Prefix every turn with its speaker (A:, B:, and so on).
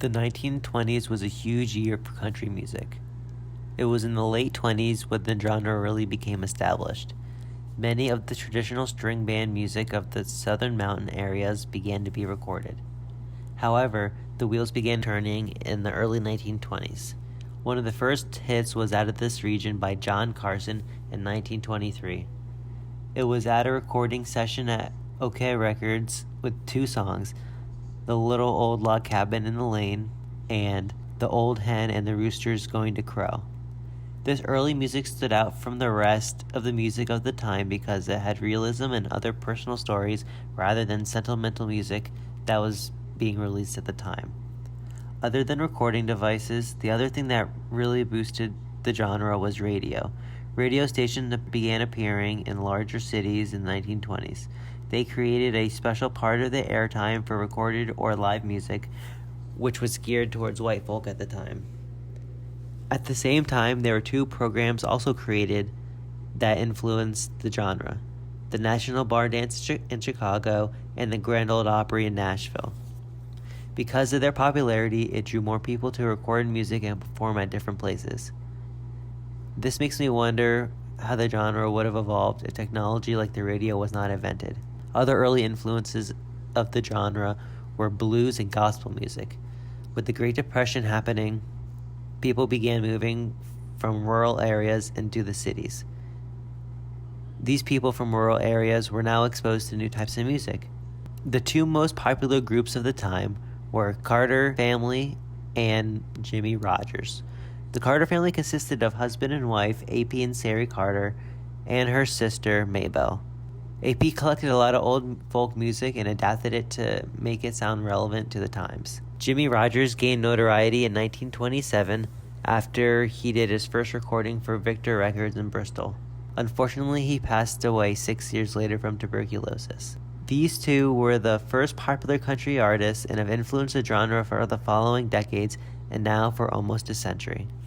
A: The 1920s was a huge year for country music. It was in the late 20s when the genre really became established. Many of the traditional string band music of the southern mountain areas began to be recorded. However, the wheels began turning in the early 1920s. One of the first hits was out of this region by John Carson in 1923. It was at a recording session at OK Records with two songs, The Little Old Log Cabin in the Lane, and The Old Hen and the Rooster's Going to Crow. This early music stood out from the rest of the music of the time because it had realism and other personal stories rather than sentimental music that was being released at the time. Other than recording devices, the other thing that really boosted the genre was radio. Radio stations began appearing in larger cities in the 1920s. They created a special part of the airtime for recorded or live music, which was geared towards white folk at the time. At the same time, there were two programs also created that influenced the genre: the National Bar Dance in Chicago and the Grand Ole Opry in Nashville. Because of their popularity, it drew more people to record music and perform at different places. This makes me wonder how the genre would have evolved if technology like the radio was not invented. Other early influences of the genre were blues and gospel music. With the Great Depression happening, people began moving from rural areas into the cities. These people from rural areas were now exposed to new types of music. The two most popular groups of the time were Carter family and Jimmy Rogers. The Carter family consisted of husband and wife A.P. and Sari Carter and her sister Maybelle. A.P. collected a lot of old folk music and adapted it to make it sound relevant to the times. Jimmy Rogers gained notoriety in 1927 after he did his first recording for Victor Records in Bristol. Unfortunately, he passed away 6 years later from tuberculosis. These two were the first popular country artists and have influenced the genre for the following decades and now for almost a century.